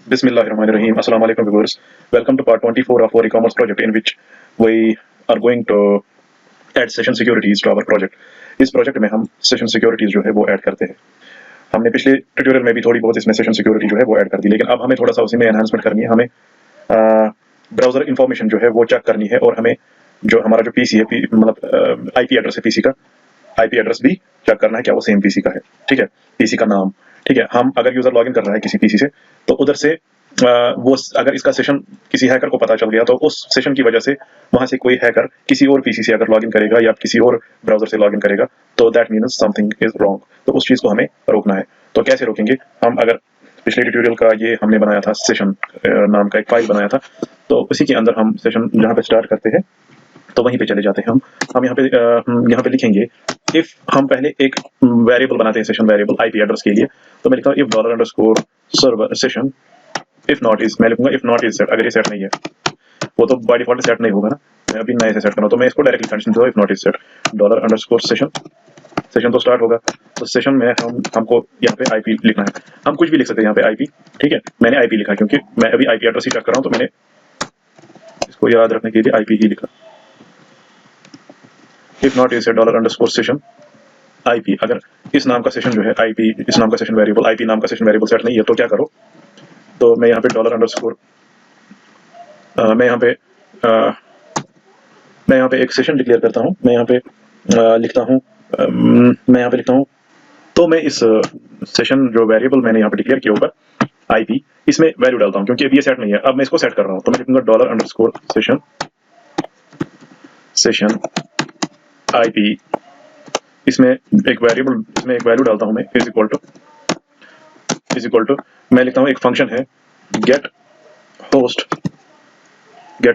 Bismillahirrahmanirrahim. Assalamu alaikum viewers. Welcome to part 24 of our e-commerce project in which we are going to add session securities to our project. इस project में हम session securities जो है वो add करते हैं। हमने पिछले ट्यूटोरियल में भी थोड़ी बहुत इसमें सेशन सिक्योरिटी जो है वो ऐड कर दी, लेकिन अब हमें थोड़ा सा उसी में एनहांसमेंट करनी है। हमें ब्राउजर इन्फॉर्मेशन जो है वो चेक करनी है और हमें जो हमारा जो पीसी है मतलब आईपी एड्रेस है पीसी का, आईपी एड्रेस भी चेक करना है क्या वो सेम पीसी का है। ठीक है, पीसी का नाम। ठीक है, हम अगर यूजर लॉगिन कर रहा है किसी पीसी से तो उधर से वो अगर इसका सेशन किसी हैकर को पता चल गया तो उस सेशन की वजह से वहां से कोई हैकर किसी और पीसी से अगर लॉगिन करेगा या किसी और ब्राउजर से लॉगिन करेगा तो that means something is wrong. तो उस चीज को हमें रोकना है। तो कैसे रोकेंगे हम? अगर पिछले ट्यूटोरियल का ये हमने बनाया था सेशन नाम का एक फाइल बनाया था, तो उसी के अंदर हम सेशन जहाँ पे स्टार्ट करते हैं तो वहीं पे चले जाते हैं। हम यहाँ पे लिखेंगे इफ। हम पहले एक वेरिएबल बनाते हैं सेशन वेरिएबल आईपी एड्रेस के लिए। तो मैं लिखता हूँ if $_server session if not is, मैं लिखूंगा इफ नॉट इज सेट। अगर ये सेट नहीं है वो तो बाय डिफॉल्ट सेट नहीं होगा ना, मैं अभी नए से सेट कर रहा हूं, तो मैं इसको डायरेक्टली कंडीशन दूंगा if not is set $_session. Session तो स्टार्ट होगा, तो सेशन में हमको यहाँ पे आईपी लिखना है। हम कुछ भी लिख सकते हैं यहाँ पे आईपी। ठीक है, मैंने आईपी लिखा क्योंकि मैं अभी आईपी एड्रेस ही चेक कर रहा हूँ, तो मैंने इसको याद रखने के लिए आईपी ही लिखा। If not is $_session IP. अगर इस नाम का सेशन जो है आईपी, इस नाम का सेशन वेरिएबल आईपी नाम का सेशन वेरिएबल सेट नहीं है तो क्या करो? तो मैं यहाँ पे $_ मैं यहाँ पे एक सेशन डिक्लेयर करता हूँ। मैं यहाँ पे लिखता हूँ तो मैं इस सेशन जो वेरिएबल मैंने यहाँ पे डिक्लेयर किया होगा आईपी, इसमें वैल्यू डालता हूँ क्योंकि अभी ये सेट नहीं है। अब मैं इसको सेट कर रहा हूँ तो मैं लिखूंगा $_सेशन आईपी। इसमें एक वैल्यू डालता हूँ मैं इज इक्वल टू मैं लिखता हूँ एक फंक्शन है get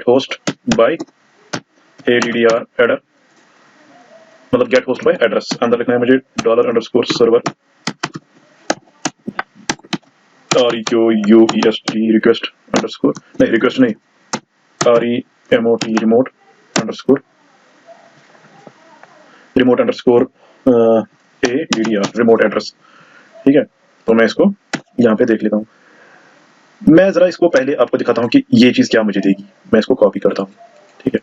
host by ADDR addr, मतलब गेट होस्ट बाय एड्रेस। अंदर लिखना है मुझे $_server REQUEST रिक्वेस्ट अंडरस्कोर, नहीं रिक्वेस्ट नहीं, remote underscore ADDR remote address. ठीक है, तो मैं इसको यहाँ पे देख लेता हूँ। मैं जरा इसको पहले आपको दिखाता हूँ कि ये चीज क्या मुझे देगी। मैं इसको कॉपी करता हूँ। ठीक है,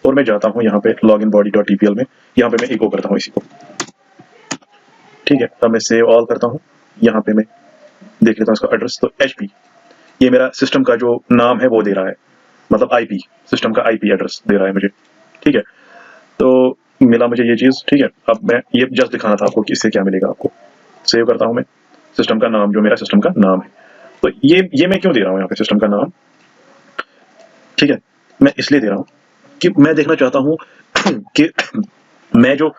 और मैं जाता हूँ यहाँ पे loginbody.tpl में, यहाँ पे मैं इको करता हूँ इसी को। ठीक है, अब मैं सेव ऑल करता हूँ। यहाँ पे मैं देख लेता हूँ इसका एड्रेस। तो HP ये मेरा सिस्टम का जो नाम है वो दे रहा है, मतलब आईपी, सिस्टम का आईपी एड्रेस दे रहा है मुझे। ठीक है, तो मिला मुझे ये चीज। ठीक है, अब मैं ये जस्ट दिखाना था आपको कि इससे क्या मिलेगा आपको। सेव करता हूँ मैं सिस्टम का नाम, जो मेरा सिस्टम का नाम है। तो ये मैं क्यों दे रहा हूँ यहाँ पे सिस्टम का नाम? ठीक है, मैं इसलिए दे रहा हूँ कि मैं देखना चाहता हूँ कि मैं जो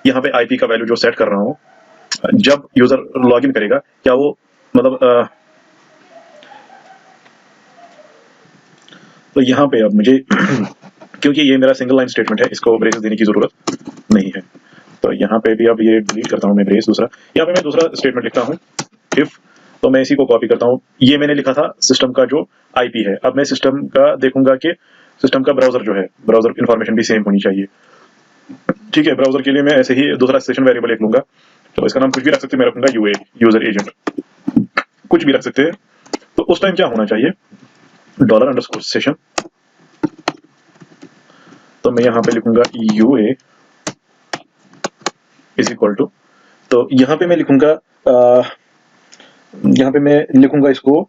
यहाँ पे आईपी का वैल्यू जो सेट कर रहा हूँ, जब यूजर लॉगिन करेगा क्या वो मतलब तो यहाँ पे अब मुझे क्योंकि ये मेरा सिंगल लाइन स्टेटमेंट है, इसको ब्रेसेस देने की जरूरत नहीं है। तो यहाँ पे भी अब ये डिलीट करता हूँ मैं ब्रेस दूसरा। यहाँ पे मैं दूसरा स्टेटमेंट लिखता हूँ इफ। तो मैं इसी को कॉपी करता हूँ। ये मैंने लिखा था सिस्टम का जो आईपी है। अब मैं सिस्टम का देखूंगा कि सिस्टम का ब्राउजर जो है, ब्राउजर इन्फॉर्मेशन भी सेम होनी चाहिए। ठीक है, ब्राउजर के लिए मैं ऐसे ही दूसरा सेशन वेरिएबल एक लूंगा। तो इसका नाम कुछ भी रख सकते हैं, मैं रखूंगा यूए, यूजर एजेंट, कुछ भी रख सकते हैं। तो उस टाइम क्या होना चाहिए? $_सेशन। तो मैं यहाँ पे लिखूंगा यूए इज इक्वल टू, तो यहाँ पे मैं लिखूंगा इसको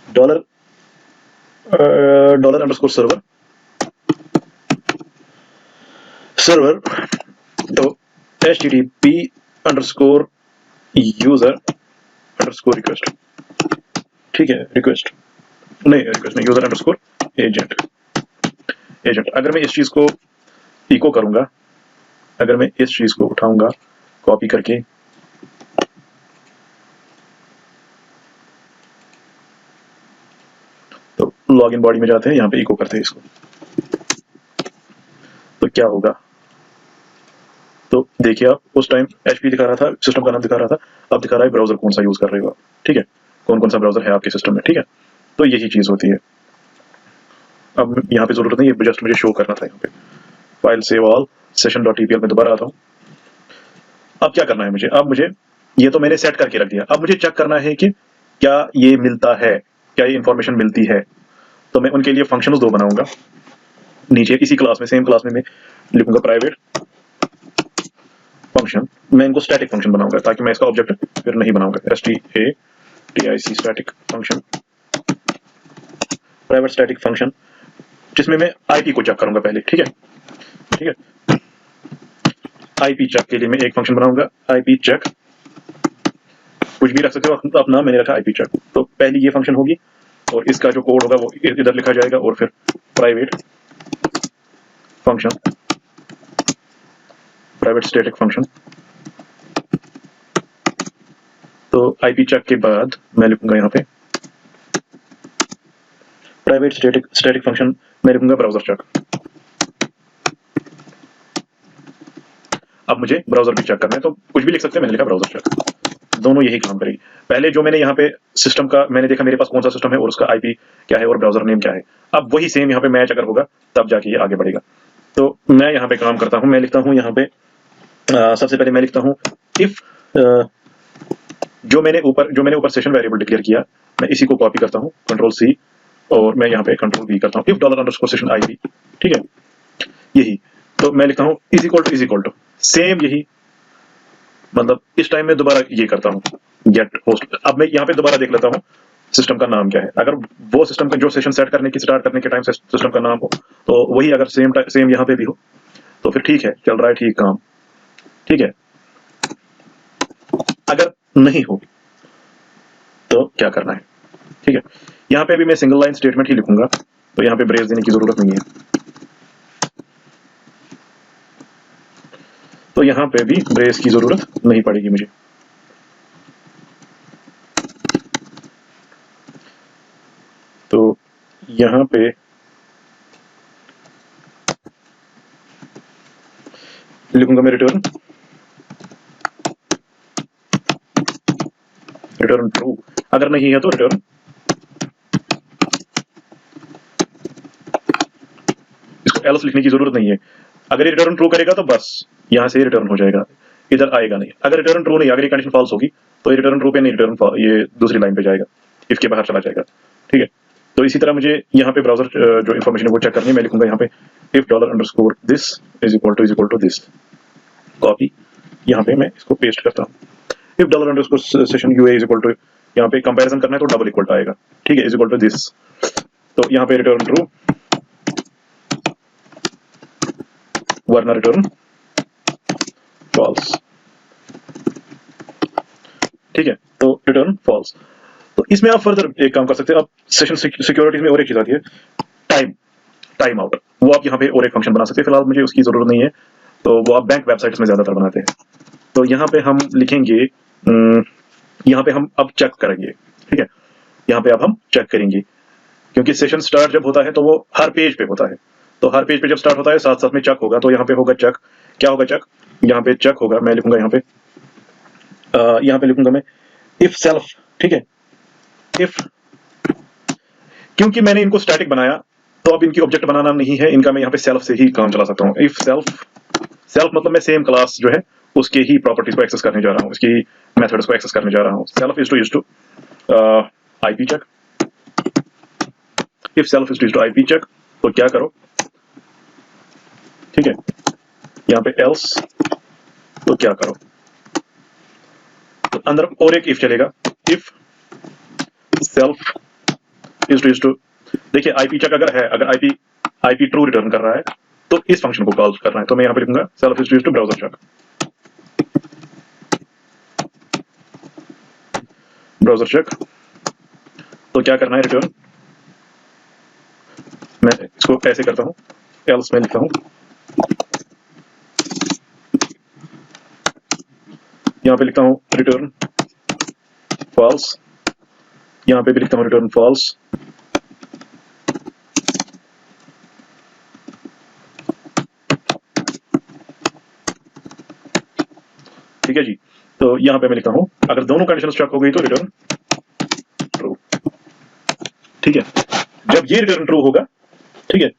$_server तो HTTP_user_request। ठीक है, रिक्वेस्ट नहीं यूजर एजेंट। अगर मैं इस चीज को इको करूंगा, अगर मैं इस चीज को उठाऊंगा कॉपी करके, तो लॉगिन बॉडी में जाते हैं, यहाँ पे इको करते हैं इसको, तो क्या होगा? तो देखिए आप, उस टाइम HP दिखा रहा था, सिस्टम का नाम दिखा रहा था, अब दिखा रहा है ब्राउजर कौन सा यूज कर रहे हो आप। ठीक है, कौन सा ब्राउजर है आपके सिस्टम में। ठीक है, तो यही चीज होती है। अब यहाँ पे जरूरत नहीं है, जस्ट मुझे शो करना था। यहाँ पे फाइल सेव ऑल सेशन.tpl में दोबारा आता हूँ। अब क्या करना है मुझे? अब मुझे ये तो मैंने सेट करके रख दिया। अब मुझे चेक करना है कि क्या ये मिलता है, क्या ये इंफॉर्मेशन मिलती है। तो मैं उनके लिए फंक्शंस दो बनाऊंगा नीचे इसी क्लास में, सेम क्लास में मैं लिखूंगा प्राइवेट फंक्शन। मैं इनको स्टैटिक फंक्शन बनाऊंगा ताकि मैं इसका ऑब्जेक्ट फिर नहीं बनाऊंगा। STATIC static function, private static function, जिसमें मैं आईपी को चेक करूंगा पहले। ठीक है, ठीक है। आईपी चेक के लिए मैं एक फंक्शन बनाऊंगा, आईपी चेक, कुछ भी रख सकते हो अपना, मैंने रखा आईपी चेक। तो पहली ये फंक्शन होगी और इसका जो कोड होगा वो इधर लिखा जाएगा, और फिर private function, private static function. तो आईपी चेक के बाद मैं लिखूंगा यहाँ पे प्राइवेट स्टैटिक फंक्शन, मैं लिखूंगा ब्राउजर चेक। अब मुझे ब्राउजर भी चेक करना है, तो कुछ भी लिख सकते हैं, मैंने लिखा ब्राउजर चेक। दोनों यही काम करेगी। पहले जो मैंने यहाँ पे सिस्टम का मैंने देखा मेरे पास कौन सा सिस्टम है और उसका आईपी क्या है और ब्राउजर नेम क्या है। अब वही सेम यहाँ पे मैच अगर होगा तब जाके ये आगे बढ़ेगा। तो मैं यहाँ पे काम करता हूँ, मैं लिखता हूँ यहाँ पे सबसे पहले मैं लिखता हूँ इफ जो मैंने ऊपर सेशन वेरिएबल डिक्लेयर किया, मैं इसी को कॉपी करता हूँ Ctrl+C, और मैं यहाँ पे Ctrl+V करता हूँ, इफ $_session id। ठीक है, यही। तो मैं लिखता हूँ इज इक्वल टू सेम, यही मतलब इस टाइम में दोबारा ये करता हूँ गेट होस्ट। अब मैं यहाँ पे दोबारा देख लेता हूँ सिस्टम का नाम क्या है। अगर वो सिस्टम का जो सेशन सेट करने की स्टार्ट करने के टाइम से सिस्टम का नाम हो, तो वही अगर सेम यहाँ पे भी हो तो फिर ठीक है, चल रहा है ठीक काम। ठीक है, अगर नहीं हो तो क्या करना है। ठीक है, यहाँ पे भी मैं सिंगल लाइन स्टेटमेंट ही लिखूंगा, तो यहाँ पे ब्रेस देने की जरूरत नहीं है। तो यहाँ पे भी ब्रेस की जरूरत नहीं पड़ेगी मुझे। तो यहाँ पे लिखूंगा मैं रिटर्न ट्रू, अगर नहीं है तो रिटर्न इसको एल्स लिखने की जरूरत नहीं है। अगर ये रिटर्न ट्रू करेगा तो बस यहाँ से रिटर्न हो जाएगा, इधर आएगा नहीं। अगर रिटर्न ट्रू नहीं, अगर ये कंडीशन फॉल्स होगी तो ये रिटर्न ट्रू पे नहीं, रिटर्न ये दूसरी लाइन पे जाएगा, इफ के बाहर चला जाएगा। ठीक है, तो इसी तरह मुझे यहाँ पे ब्राउजर जो इन्फॉर्मेशन है वो चेक करनी है। मैं लिखूंगा यहाँ पे if $_this is equal to this, copy, यहाँ पे मैं इसको पेस्ट करता हूँ। If $_session UA is equal to, यहाँ पे कंपैरिजन करना है तो डबल इक्वल टू आएगा। ठीक है, इज इक्वल टू दिस, तो यहाँ पे रिटर्न ट्रू, वरना रिटर्न फॉल्स। ठीक है, तो रिटर्न फॉल्स। तो इसमें आप फर्दर एक काम कर सकते हैं। आप सेशन सिक्योरिटीज में और एक चीज आती है टाइम आउट, वो आप यहाँ पे और एक फंक्शन बना सकते हैं। फिलहाल मुझे उसकी जरूरत नहीं है, तो वो आप बैंक वेबसाइट्स में ज्यादातर बनाते हैं। तो यहाँ पे हम लिखेंगे, यहाँ पे हम अब चेक करेंगे। ठीक है, यहाँ पे अब हम चेक करेंगे, क्योंकि सेशन स्टार्ट जब होता है तो वो हर पेज पे होता है। तो हर पेज पे जब स्टार्ट होता है साथ साथ में चेक होगा। तो यहाँ पे होगा चेक, क्या होगा चेक, यहाँ पे चेक होगा। मैं लिखूंगा यहाँ पे लिखूंगा मैं इफ सेल्फ। ठीक है, इफ, क्योंकि मैंने इनको स्टैटिक बनाया तो अब इनकी ऑब्जेक्ट बनाना नहीं है, इनका मैं यहाँ पे सेल्फ से ही काम चला सकता हूँ। इफ सेल्फ मतलब मैं सेम क्लास जो है उसके ही प्रॉपर्टीज को एक्सेस करने जा रहा हूँ, उसकी मेथड्स को एक्सेस करने जा रहा हूँ। Self is to IP check, if self is to IP check, तो क्या करो। ठीक है, यहाँ पे एल्स, तो क्या करो। तो अंदर और एक इफ चलेगा, इफ सेल्फ इज टू, देखिए आईपी चेक अगर है, अगर आईपी ट्रू रिटर्न कर रहा है तो इस फंक्शन को कॉल करना है। तो मैं यहाँ पे लिखूंगा self is to browser check, browser check, तो क्या करना है रिटर्न। मैं इसको ऐसे करता हूँ, एल्स में लिखता हूँ, यहाँ पे लिखता हूँ रिटर्न फॉल्स, यहाँ पे भी लिखता हूँ रिटर्न फॉल्स। ठीक है जी, तो यहाँ पे मैं लिखता हूँ अगर दोनों कंडीशन चेक हो गई तो रिटर्न ट्रू। ठीक है, जब ये रिटर्न ट्रू होगा, ठीक है,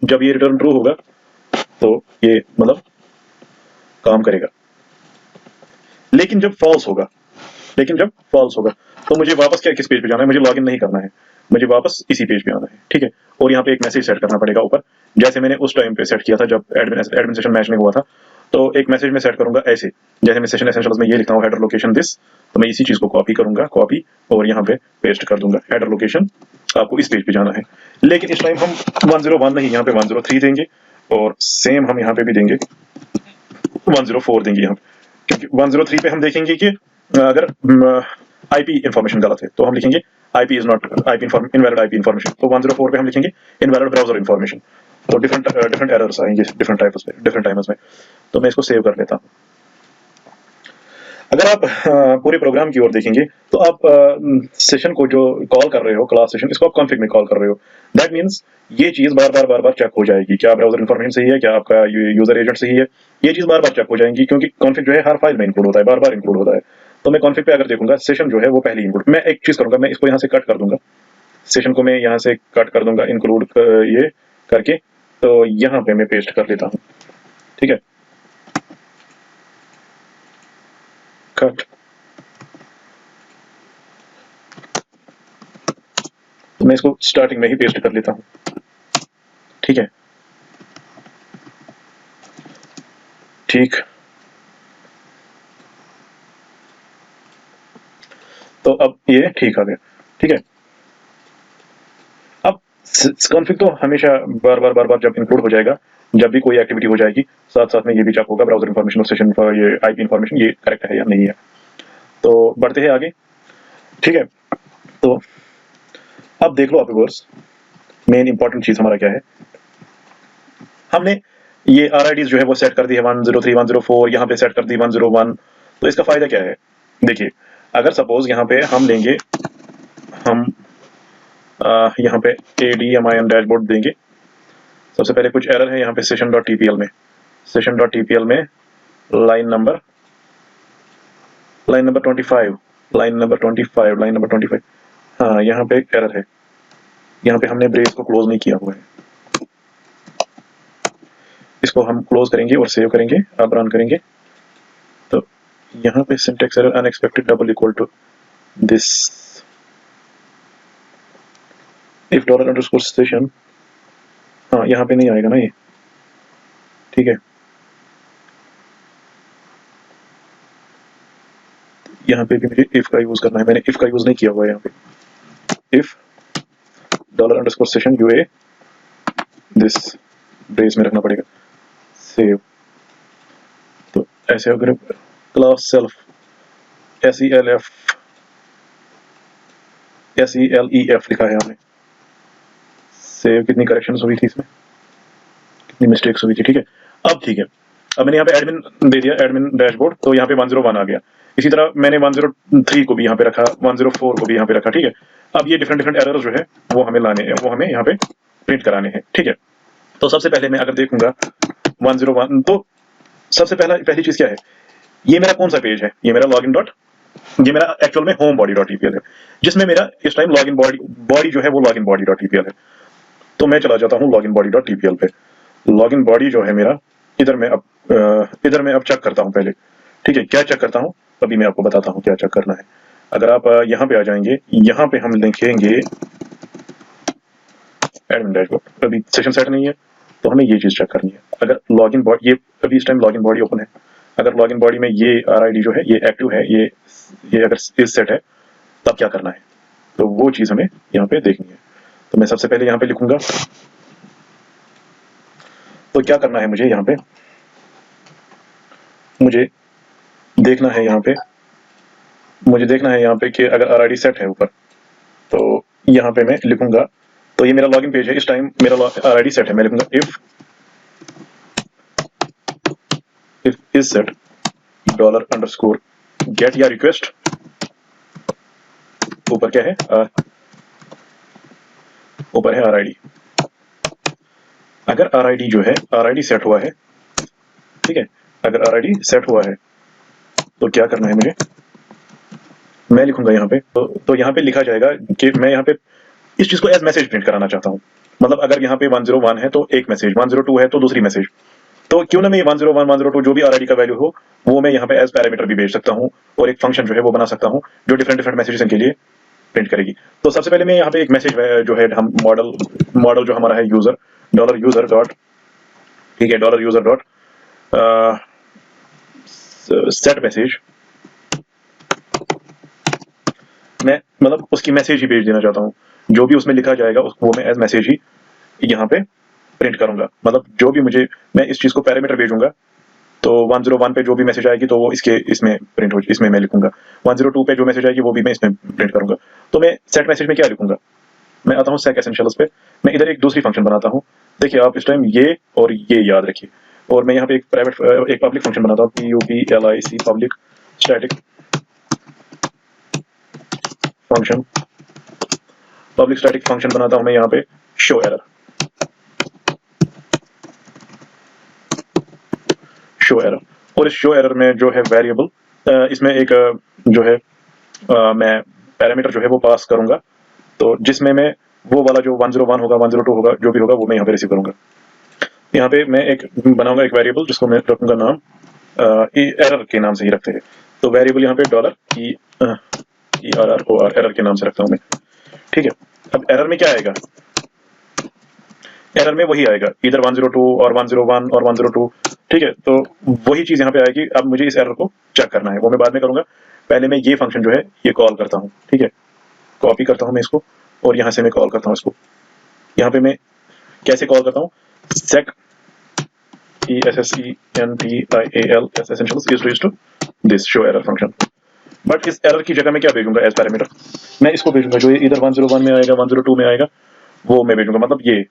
जब ये रिटर्न ट्रू होगा तो ये मतलब काम करेगा। लेकिन जब फॉल्स होगा, तो मुझे वापस क्या किस पेज पे जाना है, मुझे लॉगिन नहीं करना है, मुझे वापस इसी पेज पे आना है, ठीक है। और यहाँ पे एक मैसेज सेट करना पड़ेगा ऊपर, जैसे मैंने उस टाइम पे सेट किया था जब एडमिन सेशन मैच नहीं हुआ था। तो एक मैसेज में सेट करूंगा ऐसे, जैसे मैं सेशन एसेंशियल्स में ये लिखता हूँ हेडर लोकेशन दिस, तो मैं इसी चीज को कॉपी करूंगा, कॉपी और यहाँ पे पेस्ट कर दूंगा, हेडर लोकेशन आपको इस पेज पे जाना है। लेकिन इस टाइम हम 101 नहीं, यहाँ पे 103 देंगे, और सेम हम यहाँ पे भी देंगे 104 देंगे यहाँ पे, क्योंकि 103 पे हम देखेंगे कि अगर आईपी इंफॉर्मेशन गलत है तो हम लिखेंगे IP is not IP invalid IP information, तो 104 पे हम लिखेंगे इनवैलिड ब्राउजर इंफॉर्मेशन। तो डिफरेंट एरर्स आएंगे डिफरेंट टाइप्स में, डिफरेंट टाइम्स में। तो मैं इसको सेव कर लेता हूँ। अगर आप पूरे प्रोग्राम की ओर देखेंगे तो आप सेशन को जो कॉल कर रहे हो, क्लास सेशन, इसको आप कॉन्फ़िग में कॉल कर रहे हो। दैट मींस ये चीज बार बार चेक हो जाएगी, क्या ब्राउजर इंफॉर्मेशन सही है, क्या आपका यूजर एजेंट सही है, ये चीज बार बार चेक हो जाएंगी, क्योंकि कॉन्फ़िग जो है हर फाइल में इंक्लूड होता है, बार बार इंक्लूड होता है। तो मैं कॉन्फ़िग पे अगर देखूंगा, सेशन जो है वो पहले इंक्लूड, मैं एक चीज करूंगा, मैं इसको यहाँ से कट कर दूंगा, सेशन को मैं यहाँ से कट कर दूंगा, इंक्लूड ये करके, तो यहाँ पे मैं पेस्ट कर लेता हूँ, ठीक है, कट। तो मैं इसको स्टार्टिंग में ही पेस्ट कर लेता हूँ, ठीक है, ठीक। तो अब ये ठीक आ गया, ठीक है। अब कॉन्फ़िग तो हमेशा बार बार जब इंक्लूड हो जाएगा, जब भी कोई एक्टिविटी हो जाएगी, साथ साथ में ये भी चेक होगा ब्राउजर इंफॉर्मेशन और सेशन ये आईपी इंफॉर्मेशन ये करेक्ट है या नहीं है। तो बढ़ते हैं आगे, ठीक है। तो अब देख लो आप व्यूअर्स, मेन इंपॉर्टेंट चीज हमारा क्या है, हमने ये आरआईडीज जो है वो सेट कर दी है 103 104, यहाँ पे सेट कर दी 101। तो इसका फायदा क्या है, देखिए, अगर सपोज यहाँ पे हम लेंगे, हम यहाँ पे ADMIN डैशबोर्ड देंगे, सबसे पहले कुछ एरर है यहाँ पे session.tpl में, session.tpl में लाइन नंबर 25, लाइन नंबर 25, हाँ यहाँ पे एक एरर है, यहाँ पे हमने ब्रेस को क्लोज नहीं किया हुआ है, इसको हम क्लोज करेंगे और सेव करेंगे, अब रन करेंगे। तो यहाँ पे syntax error unexpected double equal to this, if $_session, हाँ यहाँ पे नहीं आएगा ना ये, ठीक है, यहाँ पे भी मुझे इफ का यूज करना है, मैंने इफ का यूज नहीं किया हुआ है यहाँ पे, if $_session UA this, brace में रखना पड़ेगा, सेव। तो ऐसे अगर क्लास सेल्फ SELEF लिखा है हमने, सेव, कितनी करेक्शंस हुई थी इसमें, कितनी मिस्टेक्स हुई थी, ठीक है। अब ठीक है, अब मैंने यहाँ पे एडमिन दे दिया, एडमिन डैशबोर्ड, तो यहाँ पे 101 आ गया। इसी तरह मैंने 103 को भी यहाँ पे रखा, 104 को भी यहाँ पे रखा, ठीक है। अब ये डिफरेंट एरर्स जो है वो हमें लाने हैं, वो हमें यहाँ पे प्रिंट कराने हैं, ठीक है। तो सबसे पहले मैं अगर देखूंगा 101, तो सबसे पहली चीज क्या है, ये मेरा कौन सा पेज है, ये मेरा लॉगिन डॉट, ये मेरा एक्चुअल में होम बॉडी डॉट टीपीएल है, जिसमें मेरा इस टाइम लॉगिन बॉडी जो है वो लॉगिन बॉडी डॉट टीपीएल है। तो मैं चला जाता हूँ लॉगिन बॉडी डॉट टीपीएल पे, लॉगिन बॉडी जो है मेरा, इधर मैं अब चेक करता हूँ पहले, ठीक है। क्या चेक करता हूँ, अभी मैं आपको बताता हूँ क्या चेक करना है। अगर आप यहाँ पे आ जाएंगे, यहाँ पे हम लिखेंगे एडमिन डैशबोर्ड, अभी सेशन सेट नहीं है तो हमें ये चीज चेक करनी है। अगर लॉगिन बॉडी, ये अभी इस टाइम लॉगिन बॉडी ओपन है, अगर लॉगिन बॉडी में ये आरआईडी जो है ये एक्टिव है, ये अगर इस सेट है, तब क्या करना है, तो वो चीज हमें यहाँ पे देखनी है। तो मैं सबसे पहले यहाँ पे लिखूंगा, तो क्या करना है मुझे, यहाँ पे मुझे देखना है, यहाँ पे कि अगर आरआईडी सेट है ऊपर, तो यहाँ पे मैं लिखूंगा, तो ये मेरा लॉगिन पेज है, इस टाइम मेरा आरआईडी सेट है, मैं लिखूंगा इफ इज सेट $_get या रिक्वेस्ट, ऊपर क्या है, ऊपर है आरआईडी। अगर आरआईडी जो है, आरआईडी सेट हुआ है, ठीक है, अगर आरआईडी सेट हुआ है तो क्या करना है मुझे, मैं लिखूंगा यहाँ पे, तो यहाँ पे लिखा जाएगा कि मैं यहाँ पे इस चीज को एज मैसेज प्रिंट कराना चाहता हूँ। मतलब अगर यहाँ पे 101 है तो एक मैसेज, 102 है तो दूसरी मैसेज, तो क्यों ना मैं 101 102 जो भी RID का वैल्यू हो वो मैं यहाँ पे एज पैरामीटर भी भेज सकता हूँ और एक फंक्शन जो है वो बना सकता हूँ जो डिफरेंट डिफरेंट मैसेजेस के लिए प्रिंट करेगी। तो सबसे पहले मैं यहाँ पे एक मैसेज जो है हम मॉडल जो हमारा है यूजर $user डॉट, ठीक है, $user डॉट सेट मैसेज, मैं मतलब उसकी मैसेज ही भेज देना चाहता हूँ। जो भी उसमें लिखा जाएगा वो मैं एज मैसेज ही यहाँ पे प्रिंट करूंगा। मतलब जो भी मुझे, मैं इस चीज को पैरामीटर भेजूंगा तो 101 पे जो भी मैसेज आएगी तो वो इसमें प्रिंट हो, इसमें मैं लिखूंगा। 102 पे जो मैसेज आएगी वो भी मैं इसमें प्रिंट करूंगा। तो मैं सेट मैसेज में क्या लिखूंगा, मैं आता हूँ सेक एसेंशियल्स पे, मैं इधर एक दूसरी फंक्शन बनाता हूँ। देखिए आप इस टाइम ये और ये याद रखिए, और मैं यहाँ पे एक पब्लिक फंक्शन बनाता हूँ, PUBLIC, function public static function बनाता हूँ मैं यहाँ पे शो एरर, और इस शो एरर में जो है वेरिएबल, इसमें एक जो है मैं पैरामीटर जो है वो पास करूंगा, तो जिसमें मैं वो वाला जो 101 होगा 102 होगा जो भी होगा वो मैं यहाँ पे रिसीव करूंगा। यहाँ पे मैं एक बनाऊंगा एक वेरिएबल जिसको मैं रखूंगा नाम एरर के नाम से ही रखते हैं। तो वेरिएबल यहाँ पे $ERROR एरर के नाम से रखता हूँ मैं, ठीक है। अब एरर में क्या आएगा, एरर में वही आएगा इधर 102 और 101 और 102, ठीक है। तो वही चीज यहाँ पे आएगी। अब मुझे इस एरर को चेक करना है, वो मैं बाद में करूंगा। पहले मैं ये फंक्शन जो है ये कॉल करता हूँ, ठीक है, कॉपी करता हूँ मैं इसको और यहाँ से मैं कॉल करता हूँ इसको। यहाँ पे मैं कैसे कॉल करता हूँ, sec ESSENTIAL essentials is raised to this show error function। But इस एरर की जगह मैं क्या भेजूंगा एज पैरामीटर, मैं इसको भेजूंगा जो इधर 101 में आएगा 102 में आएगा वो मैं भेजूंगा। मतलब ये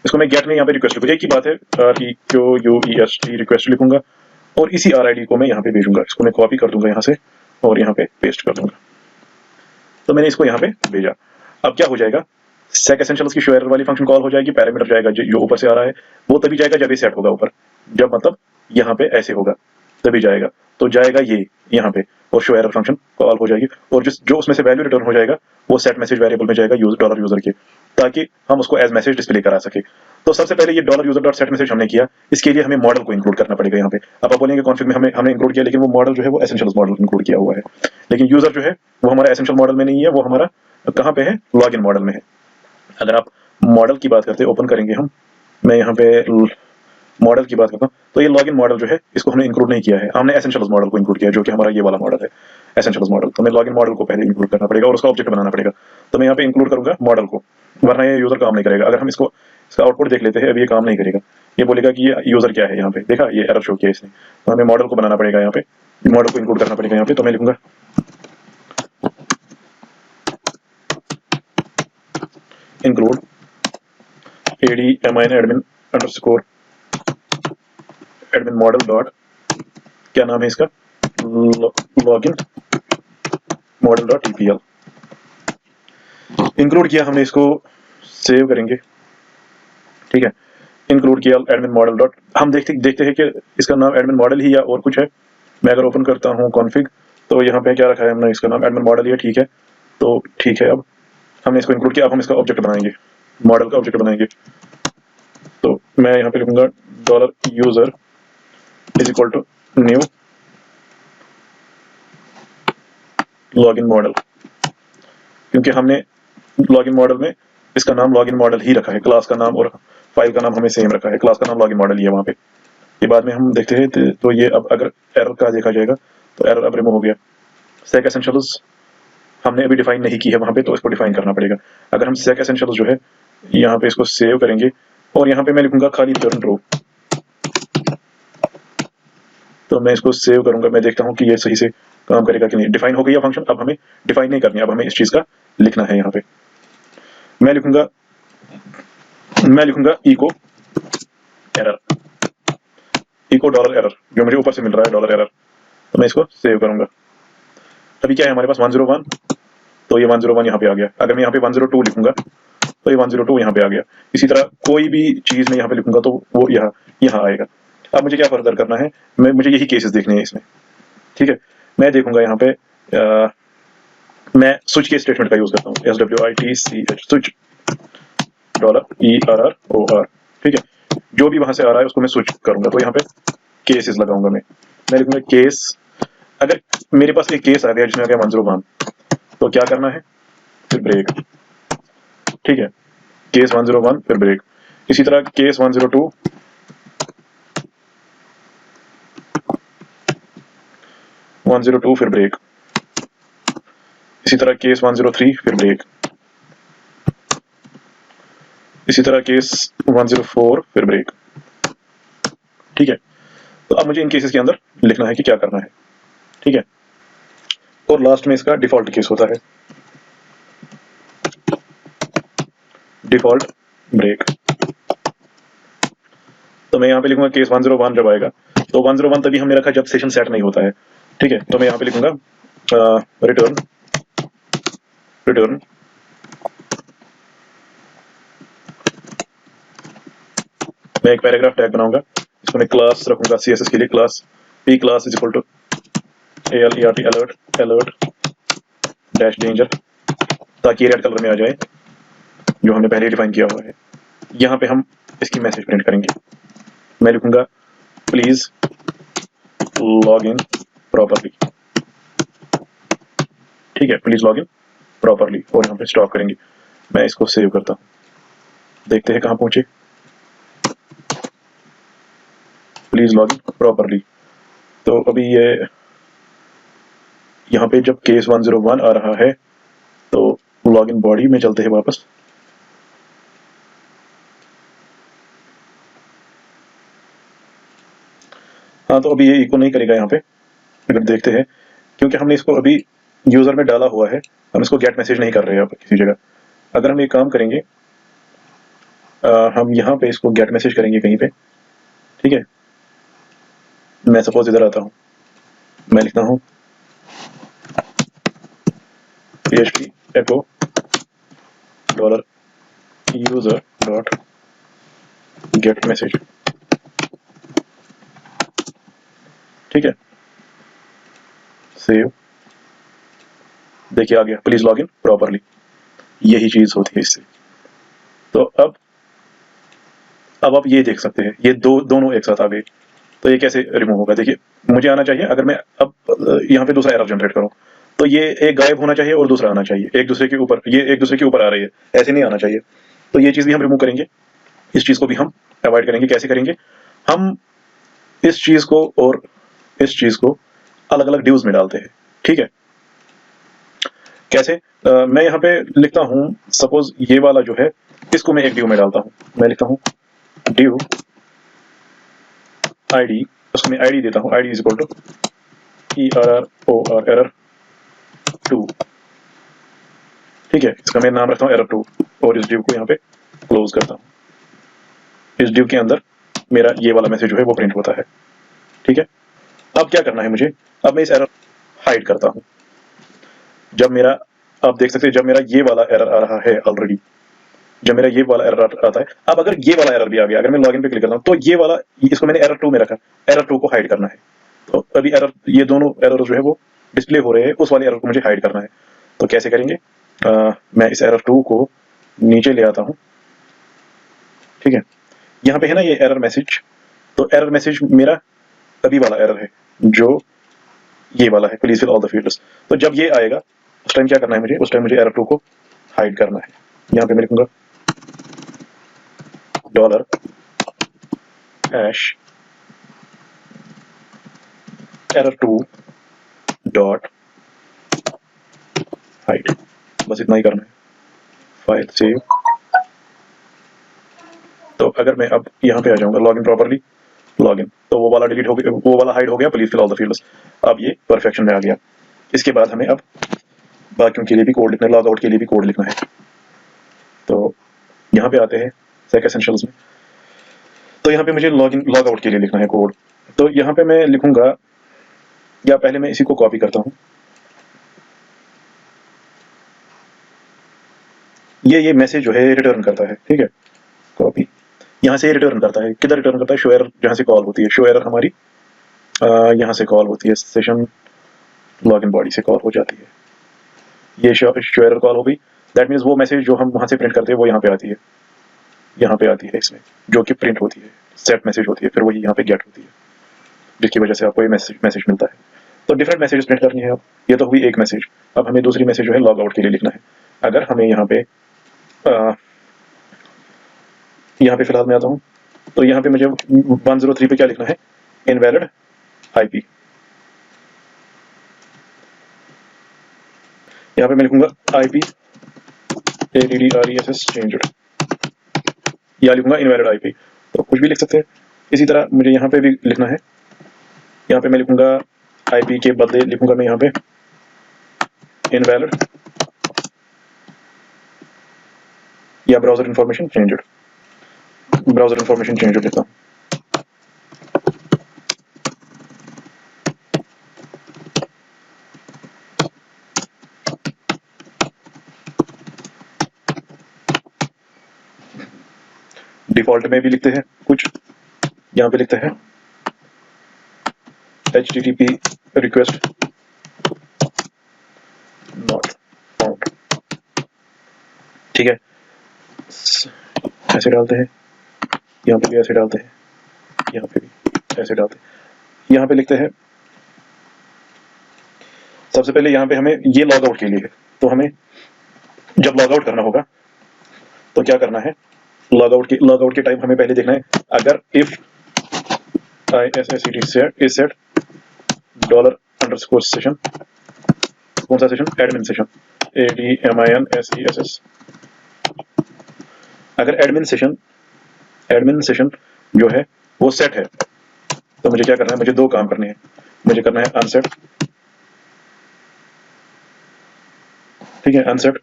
इसको मैं गेट में यहाँ पे रिक्वेस्ट लिखूंगा, एक ही बात है, REQUEST रिक्वेस्ट लिखूंगा और इसी RID को मैं यहाँ पे भेजूंगा। इसको मैं कॉपी कर दूंगा यहाँ से और यहाँ पे पेस्ट कर दूंगा। तो मैंने इसको यहाँ पे भेजा। अब क्या हो जाएगा, सेक एसेंशियल्स की शो एरर वाली फंक्शन कॉल हो जाएगी, पैरामीटर जाएगा जो ऊपर से आ रहा है वो तभी जाएगा जब ये सेट होगा ऊपर, जब मतलब यहाँ पे ऐसे होगा तभी जाएगा। तो जाएगा ये यहाँ पे और शो एरर फंक्शन कॉल हो जाएगी और जो उसमें से वैल्यू रिटर्न हो जाएगा वो सेट मैसेज वेरिएबल में जाएगा $user के, ताकि हम उसको एज मैसेज डिस्प्ले करा सके। तो सबसे पहले ये $user.set मैसेज हमने किया, इसके लिए हमें मॉडल को इंक्लूड करना पड़ेगा यहाँ पे। अब आप बोलेंगे कॉन्फिग में हमने इंक्लूड किया, लेकिन वो मॉडल जो है वो एसेंशियल्स मॉडल इंक्लूड किया हुआ है, लेकिन यूजर जो है वो हमारा एसेंशियल मॉडल में नहीं है, वो हमारा कहाँ पे है, लॉगिन मॉडल में है। अगर आप मॉडल की बात करते हैं, ओपन करेंगे हम, मैं यहाँ पे मॉडल की बात करता हूँ, तो ये लॉगिन मॉडल जो है इसको हमने इंक्लूड नहीं किया है, हमने एसेंशियल्स मॉडल को इंक्लूड किया है जो कि हमारा ये वाला मॉडल है एसेंशियल्स मॉडल। तो मैं लॉगिन मॉडल को पहले इंक्लूड करना पड़ेगा और उसका ऑब्जेक्ट बनाना पड़ेगा। तो मैं यहाँ पे इंक्लूड करूंगा मॉडल को, वरना ये यूजर काम नहीं करेगा। अगर हम इसका आउटपुट देख लेते हैं, अभी ये काम नहीं करेगा, ये बोलेगा कि ये यूजर क्या है, यहाँ पे देखा ये एरर शो किया इसने। तो हमें मॉडल को बनाना पड़ेगा, यहाँ पे मॉडल को इंक्लूड करना पड़ेगा यहाँ पे। तो मैं लिखूंगा इंक्लूड admin मॉडल डॉट, क्या नाम है इसका, login model dot EPL। Include किया हमने, इसको सेव करेंगे, ठीक है। इंक्लूड किया एडमिन मॉडल डॉट, हम देखते हैं कि इसका नाम एडमिन मॉडल ही या और कुछ है। मैं अगर ओपन करता हूँ कॉन्फिग तो यहाँ पे क्या रखा है हमने, इसका नाम एडमिन मॉडल ही है, ठीक है। तो ठीक है, अब हमने इसको इंक्लूड किया, अब हम इसका ऑब्जेक्ट बनाएंगे, मॉडल का ऑब्जेक्ट बनाएंगे। तो मैं यहाँ पे लिखूंगा $user is equal to new login model, क्योंकि हमने लॉगिन मॉडल में इसका नाम लॉगिन मॉडल ही रखा है, क्लास का नाम और फाइल का नाम हमें सेम रखा है, क्लास का नाम लॉगिन मॉडल ही है वहाँ पे। ये बाद में हम देखते हैं। तो ये अब अगर एरर का देखा जाएगा तो एरर अब रिमूव हो गया। सेक एसेंशियल्स हमने अभी डिफाइन नहीं की है वहाँ पे, तो इसको डिफाइन करना पड़ेगा। अगर हम सेक एसेंशियल्स जो है यहाँ पे इसको सेव करेंगे और यहाँ पे मैं लिखूंगा खाली रो, तो मैं इसको सेव करूंगा, मैं देखता हूँ कि ये सही से काम करेगा कि नहीं। डिफाइन हो गई है फंक्शन, अब हमें डिफाइन नहीं करनी, अब हमें इस चीज का लिखना है। यहाँ पे मैं लिखूंगा इको एरर, इको $error जो मुझे ऊपर से मिल रहा है $error। तो मैं इसको सेव करूंगा। अभी क्या है हमारे पास 101, तो ये 101 यहाँ पे आ गया। अगर मैं यहाँ पे 102 लिखूंगा तो ये 102 यहाँ पे आ गया। इसी तरह कोई भी चीज मैं यहाँ पे लिखूंगा तो वो यहाँ आएगा। अब मुझे क्या फर्दर करना है, मुझे यही केसेस देखने हैं इसमें, ठीक है। मैं देखूंगा यहाँ पे मैं स्विच के स्टेटमेंट का यूज करता हूँ, SWITCH स्विच $ERROR, ठीक है। जो भी वहां से आ रहा है उसको मैं स्विच करूंगा। तो यहाँ पे केसेस लगाऊंगा मैं लिखूंगा केस। अगर मेरे पास एक केस आ गया जिसमें आ गया 101, तो क्या करना है, फिर ब्रेक। ठीक है, केस 101 फिर ब्रेक। इसी तरह केस 102, 102 फिर ब्रेक। इसी तरह केस 103 फिर ब्रेक। इसी तरह केस 104 फिर ब्रेक। ठीक है, तो अब मुझे इन केसेस के अंदर लिखना है कि क्या करना है। ठीक है, और लास्ट में इसका डिफॉल्ट केस होता है, डिफॉल्ट ब्रेक। तो मैं यहाँ पे लिखूंगा केस 101 जब आएगा, तो 101 तभी हमने रखा जब सेशन सेट नहीं होता है। ठीक है, तो मैं यहाँ पे लिखूंगा रिटर्न रिटर्न मैं एक पैराग्राफ टैग बनाऊंगा, इसको मैं क्लास रखूंगा CSS के लिए, class p class is equal to alert alert alert dash danger, ताकि रेड कलर में आ जाए जो हमने पहले डिफाइन किया हुआ है। यहाँ पे हम इसकी मैसेज प्रिंट करेंगे। मैं लिखूंगा प्लीज लॉग इन प्रॉपरली। ठीक है, प्लीज लॉग इन प्रॉपरली, और यहाँ पे स्टॉप करेंगे। मैं इसको सेव करता हूँ, देखते हैं कहाँ पहुंचे। Please log in properly. तो अभी ये यहाँ पे जब केस 101 आ रहा है तो लॉग इन बॉडी में चलते हैं वापस। हाँ, तो अभी ये इको नहीं करेगा यहाँ पे, अगर देखते हैं, क्योंकि हमने इसको अभी यूजर में डाला हुआ है, हम इसको गेट मैसेज नहीं कर रहे हैं अब किसी जगह। अगर हम ये काम करेंगे, हम यहाँ पे इसको गेट मैसेज करेंगे कहीं पे। ठीक है, मैं सपोज इधर आता हूँ, मैं लिखता हूँ PHP echo $user dot get message। ठीक है, सेव, देखिए आ गया प्लीज लॉग इन प्रॉपरली। यही चीज होती है इससे। तो अब आप ये देख सकते हैं, ये दोनों एक साथ आ गए। तो ये कैसे रिमूव होगा, देखिए मुझे आना चाहिए, अगर मैं अब यहाँ पे दूसरा एरर जनरेट करूँ तो ये एक गायब होना चाहिए और दूसरा आना चाहिए, एक दूसरे के ऊपर, ये एक दूसरे के ऊपर आ रही है, ऐसे नहीं आना चाहिए। तो ये चीज भी हम रिमूव करेंगे, इस चीज को भी हम अवॉइड करेंगे। कैसे करेंगे, हम इस चीज को और इस चीज को अलग अलग ड्यूज में डालते हैं। ठीक है, कैसे, मैं यहाँ पे लिखता हूँ, सपोज ये वाला जो है इसको मैं एक ड्यू में डालता हूँ। मैं लिखता हूँ ड्यू ID, उसको मैं ID देता हूँ, ID is equal to ERR error 2। ठीक है, इसका मैं नाम रखता हूँ एरर 2, और इस ड्यू को यहाँ पे क्लोज करता हूँ। इस ड्यू के अंदर मेरा ये वाला मैसेज जो है वो प्रिंट होता है। ठीक है, अब क्या करना है मुझे, अब मैं इस एरर हाइड करता हूँ। जब मेरा, आप देख सकते हैं जब मेरा ये वाला एरर आ रहा है ऑलरेडी, जब मेरा ये वाला एरर आता है, अब अगर ये वाला एरर भी आ गया, अगर मैं लॉगिन पे क्लिक करता हूँ तो ये वाला, इसको मैंने एरर 2 में रखा, एरर 2 को हाइड करना है। तो अभी एरर, ये दोनों एरर जो है वो डिस्प्ले हो रहे हैं, उस वाले एरर को मुझे हाइड करना है। तो कैसे करेंगे, मैं इस एरर 2 को नीचे ले आता हूँ। ठीक है, यहाँ पे है ना ये एरर मैसेज, तो एरर मैसेज मेरा अभी वाला एरर है जो ये वाला है, please fill all the fields. तो जब ये आएगा उस टाइम क्या करना है मुझे, उस टाइम मुझे एरर 2 को हाइड करना है। यहाँ पे मैं लिखूंगा dollar hash error 2 dot hide, बस इतना ही करना है। File save. तो अगर मैं अब यहाँ पे आ जाऊंगा लॉगिन प्रॉपरली, लॉगिन, तो वो वाला डिलीट हो गया, वो वाला हाइड हो गया, please fill all the fields. अब ये परफेक्शन में आ गया। इसके बाद हमें अब बाकियों के लिए भी कोड लिखना है, लॉग आउट के लिए भी कोड लिखना है। तो यहाँ पे आते हैं सेक एसेंशियल्स में, तो यहाँ पे मुझे लॉगिन लॉग आउट के लिए लिखना है कोड। तो यहाँ पे मैं लिखूंगा, या पहले मैं इसी को कॉपी करता हूँ, ये मैसेज जो है रिटर्न करता है। ठीक है, कॉपी, यहाँ से रिटर्न करता है, किधर रिटर्न करता है, शो एरर जहाँ से कॉल होती है, शो एरर हमारी यहाँ से कॉल होती है, सेशन लॉगिन बॉडी से कॉल हो जाती है। ये शो एरर कॉल हो गई, दैट मीन्स वो मैसेज जो हम वहाँ से प्रिंट करते हैं वो यहाँ पे आती है। यहाँ पे आती है इसमें, जो कि प्रिंट होती है, सेट मैसेज होती है, फिर वही यहाँ पे गेट होती है, जिसकी वजह से आपको ये मैसेज मिलता है। तो डिफरेंट मैसेज प्रिंट करनी है। अब ये तो हुई एक मैसेज। अब हमें दूसरी मैसेज जो है लॉग आउट के लिए लिखना है। अगर हमें यहाँ पे फिलहाल मैं आता हूँ, तो यहाँ पे मुझे 103 पे क्या लिखना है, इनवैलिड आईपी। यहाँ पे मैं लिखूंगा आईपी ADDRESS चेंज्ड, या लिखूंगा इनवैलिड आईपी, तो कुछ भी लिख सकते हैं। इसी तरह मुझे यहाँ पे भी लिखना है, यहाँ पे मैं लिखूंगा आईपी के बदले लिखूंगा मैं यहाँ पे इनवैलिड या browser information changed, browser information changed लिखता हूँ। डिफॉल्ट में भी लिखते हैं कुछ, यहाँ पे लिखते हैं HTTP रिक्वेस्ट नॉट फाउंड, ठीक है, ऐसे डालते हैं, यहाँ पे भी ऐसे डालते हैं, यहाँ पे भी ऐसे डालते हैं। यहाँ पे लिखते हैं, सबसे पहले यहाँ पे हमें ये लॉग आउट के लिए है, तो हमें जब लॉग आउट करना होगा तो क्या करना है, लॉग आउट के टाइम हमें पहले देखना है, अगर इफ ISSET is set $_ कौन सा सेशन, एडमिन सेशन, ADMINSESS, अगर एडमिन सेशन जो है वो सेट है, तो मुझे क्या करना है, मुझे दो काम करने हैं। मुझे करना है अनसेट, ठीक है, अनसेट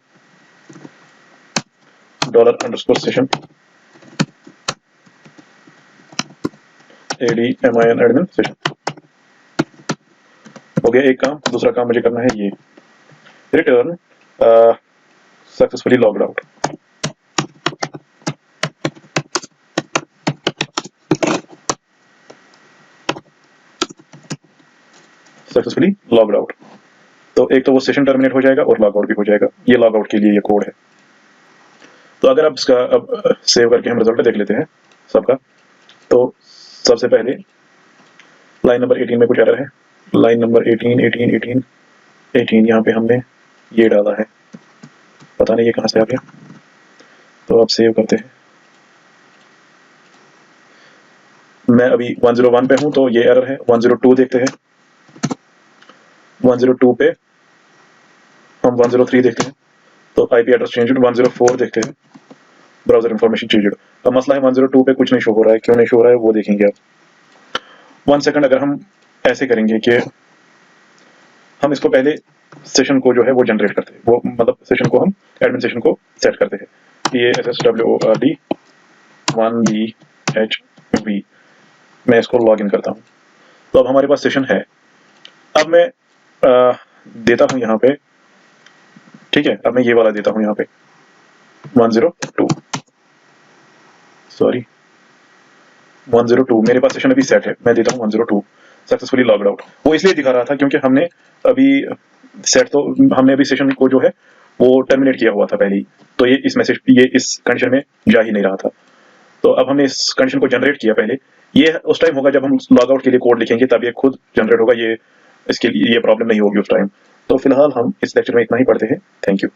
$_ ADMIN एडमिन सेशन, हो गया एक काम। दूसरा काम मुझे करना है ये, return successfully logged out, successfully logged out. तो एक तो वो सेशन टर्मिनेट हो जाएगा और लॉग आउट भी हो जाएगा। ये लॉग आउट के लिए ये कोड है। तो अगर आप इसका अब सेव करके हम रिजल्ट देख लेते हैं सबका, तो सबसे पहले लाइन नंबर 18 में कुछ एरर है, लाइन नंबर 18 यहाँ पे हमने ये डाला है, पता नहीं ये कहाँ से आ गया। तो अब सेव करते हैं, मैं अभी 101 पे हूँ, तो ये एरर है। 102 देखते हैं, 102 पे हम 103 देखते हैं, तो आईपी एड्रेस चेंज्ड। 104 देखते हैं, ब्राउजर इन्फॉर्मेशन चेंज्ड। अब मसला है 102 पे कुछ नहीं शो हो रहा है, क्यों नहीं शो हो रहा है वो देखेंगे आप। 1 सेकंड, अगर हम ऐसे करेंगे कि हम इसको पहले सेशन को जो है वो जनरेट करते हैं, वो मतलब सेशन को हम एडमिन सेशन को सेट करते हैं, ये SSWORD 1BHV, मैं इसको लॉग इन करता हूँ। तो अब हमारे पास सेशन है। अब मैं देता हूँ यहाँ पे, ठीक है, अब मैं ये वाला देता हूँ यहाँ पे 102, सॉरी 102, मेरे पास सेशन अभी सेट है, मैं देता हूँ 102 सक्सेसफुली लॉग्ड आउट। वो इसलिए दिखा रहा था क्योंकि हमने अभी सेट, तो हमने अभी सेशन को जो है वो टर्मिनेट किया हुआ था पहले ही, तो ये इस कंडीशन में जा ही नहीं रहा था। तो अब हमने इस कंडीशन को जनरेट किया पहले, ये उस टाइम होगा जब हम लॉग आउट के लिए कोड लिखेंगे, तब ये खुद जनरेट होगा, ये इसके लिए ये प्रॉब्लम नहीं होगी उस टाइम। तो फिलहाल हम इस लेक्चर में इतना ही पढ़ते हैं। Thank you.